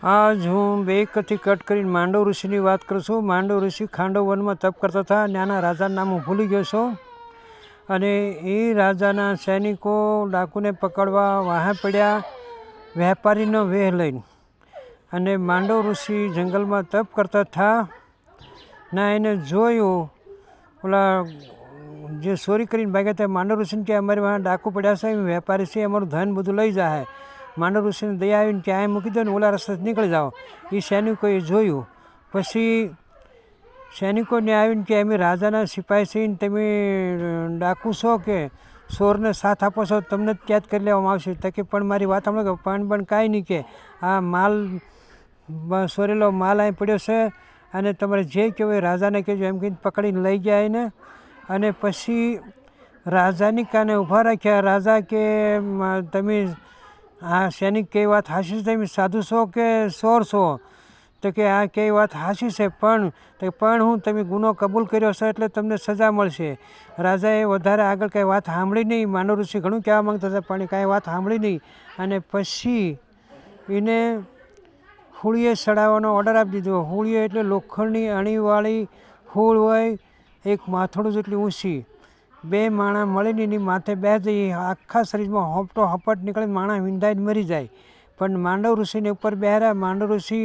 આજ હું બે કથી કટ કરીને માંડવ ઋષિની વાત કરું છું. માંડવ ઋષિ ખાંડવ વનમાં તપ કરતા હતા. નાના રાજાનું નામ હું ભૂલી ગયો છું. અને એ રાજાના સૈનિકો ડાકુને પકડવા વાહે પડ્યા વેપારીનો વેહ લઈને. અને માંડવ ઋષિ જંગલમાં તપ કરતા હતા. ના એને જોયું ઓલા જે ચોરી કરીને ભાગ્યા હતા માંડવ ઋષિને કે અમારી વાહ ડાકુ પડ્યા છે, વેપારી છે, અમારું ધન બધું લઈ જાય. માંડવ ઋષિને દયા આવીને કે આ મૂકી દો ને ઓલા રસ્તે નીકળી જાઓ. એ સૈનિકોએ જોયું. પછી સૈનિકોને આવીને કે અમે રાજાના સિપાહી છીએ, તમે ડાકુ છો કે ચોરને સાથ આપો છો, તમને જ કેદ કરી લેવામાં આવશે. તો કે પણ મારી વાત સાંભળો કે પણ કાંઈ નહીં, કે આ માલ સોરેલો માલ અહીં પડ્યો છે અને તમારે જે કહેવાય રાજાને કહેજો એમ કહીને પકડીને લઈ ગયા એને. અને પછી રાજાની કાને ઊભા રાખ્યા. રાજા કે તમે આ સૈનિક કઈ વાત હાચી છે, તમે સાધુ છો કે ચોર છો? તો કે આ કઈ વાત હાચી છે, પણ હું તમે ગુનો કબૂલ કર્યો છે એટલે તમને સજા મળશે. રાજાએ વધારે આગળ કાંઈ વાત સાંભળી નહીં. માંડવ ઋષિ ઘણું કહેવા માંગતા હતા પણ કાંઈ વાત સાંભળી નહીં. અને પછી એને હોળીએ ચડાવવાનો ઓર્ડર આપી દીધો. હોળીએ એટલે લોખંડની અણીવાળી હોળ હોય, એક માથોડું જેટલી ઊંચી. બે માણા મળીને એની માથે બેસી જઈએ, આખા શરીરમાં હોપટો હપટ નીકળે, માણા વિંધાઈને મરી જાય. પણ માંડવ ઋષિને ઉપર બેહર્યા. માંડવ ઋષિ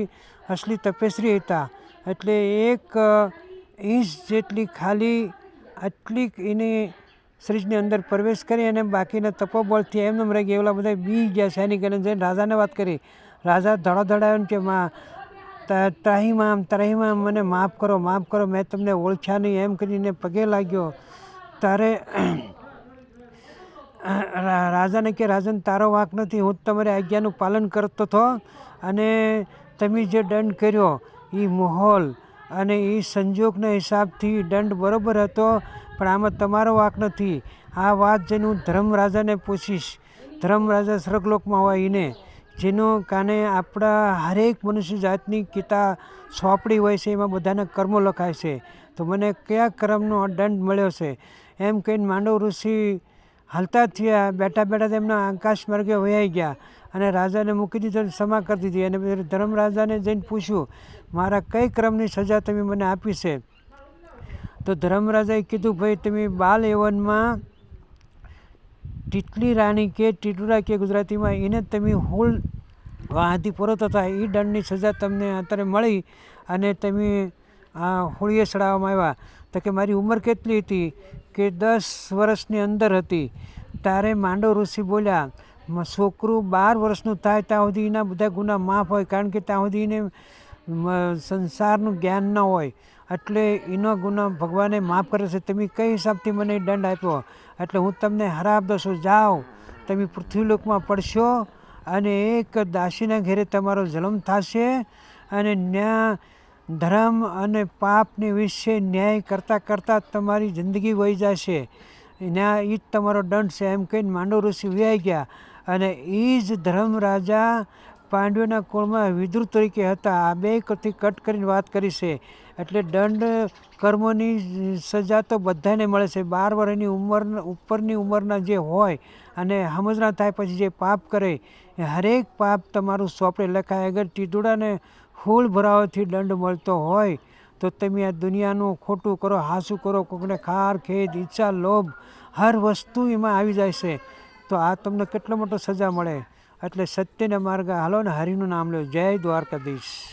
અસલી તપસ્વી હતા. એટલે 1 ઇંચ જેટલી ખાલી આટલી એની શરીરની અંદર પ્રવેશ કરી અને બાકીના તપોબળથી એમને રહી ગયા. ઓલા બધા બી ગયા સૈનિક અને જઈને રાજાને વાત કરી. રાજા ધડાધડાવીને કે ત્રાહિમામ મને માફ કરો, મેં તમને ઓળખ્યા નહીં એમ કરીને પગે લાગ્યો. તારે રાજાને કે રાજન તારો વાંક નથી, હું તમારી આજ્ઞાનું પાલન કરતો હતો અને તમે જે દંડ કર્યો એ માહોલ અને એ સંજોગના હિસાબથી દંડ બરાબર હતો, પણ આમાં તમારો વાંક નથી. આ વાત જઈને હું ધર્મરાજાને પૂછીશ. ધર્મરાજા સ્વર્ગલોકમાં હોય એને, જેનું કાને આપણા હરેક મનુષ્ય જાતની ચોપડી હોય છે, એમાં બધાના કર્મો લખાય છે. તો મને કયા કર્મનો દંડ મળ્યો છે એમ કહીને માંડવ ઋષિ હાલતા થયા. બેઠા બેઠા તેમના આકાશ માર્ગે વહી ગયા અને રાજાને મૂકી દીધો, ક્ષમા કરી દીધી. અને પછી ધર્મરાજાને જઈને પૂછ્યું મારા કઈ ક્રમની સજા તમે મને આપી છે? તો ધર્મરાજાએ કીધું ભાઈ તમે બાલ યવનમાં ટીટલી રાણી કે ટીટુરા કે ગુજરાતીમાં એને તમે હોળ વાહથી પરોતા હતા, એ દંડની સજા તમને અત્યારે મળી અને તમે આ હોળીએ ચડાવવામાં આવ્યા. તો કે મારી ઉંમર કેટલી હતી? કે 10 વર્ષની અંદર હતી. ત્યારે માંડવ ઋષિ બોલ્યા છોકરું 12 વર્ષનું થાય ત્યાં સુધી એના બધા ગુના માફ હોય, કારણ કે ત્યાં સુધી એને સંસારનું જ્ઞાન ન હોય, એટલે એનો ગુનો ભગવાને માફ કરે છે. તમે કઈ હિસાબથી મને દંડ આપ્યો? એટલે હું તમને હરાપ દઉં છું, જાઓ તમે પૃથ્વીલોકમાં પડશો અને એક દાસીના ઘેરે તમારો જન્મ થશે અને ન્યાય ધર્મ અને પાપની વિશે ન્યાય કરતાં કરતાં તમારી જિંદગી વહી જશે. ન્યાય એ જ તમારો દંડ છે એમ કહીને માંડવ ઋષિ વ્યાઈ ગયા. અને એ જ ધર્મ રાજા પાંડવોના કુળમાં વિદુર તરીકે હતા. આ બે કથી કટ કરીને વાત કરી છે. એટલે દંડ કર્મોની સજા તો બધાને મળે છે. 12 વર્ષની ઉંમર ઉપરની ઉંમરના જે હોય અને સમજણા થાય પછી જે પાપ કરે એ હરેક પાપ તમારું સોંપડે લખાય. અગર ટીટુડાને ફૂલ ભરાવાથી દંડ મળતો હોય તો તમે આ દુનિયાનું ખોટું કરો, હાસું કરો, કોઈને ખાર ખેદ ઈચ્છા લોભ હર વસ્તુ એમાં આવી જાય છે, તો આ તમને કેટલો મોટો સજા મળે. એટલે સત્યના માર્ગે હાલો ને હરિનું નામ લો. જય દ્વારકાધીશ.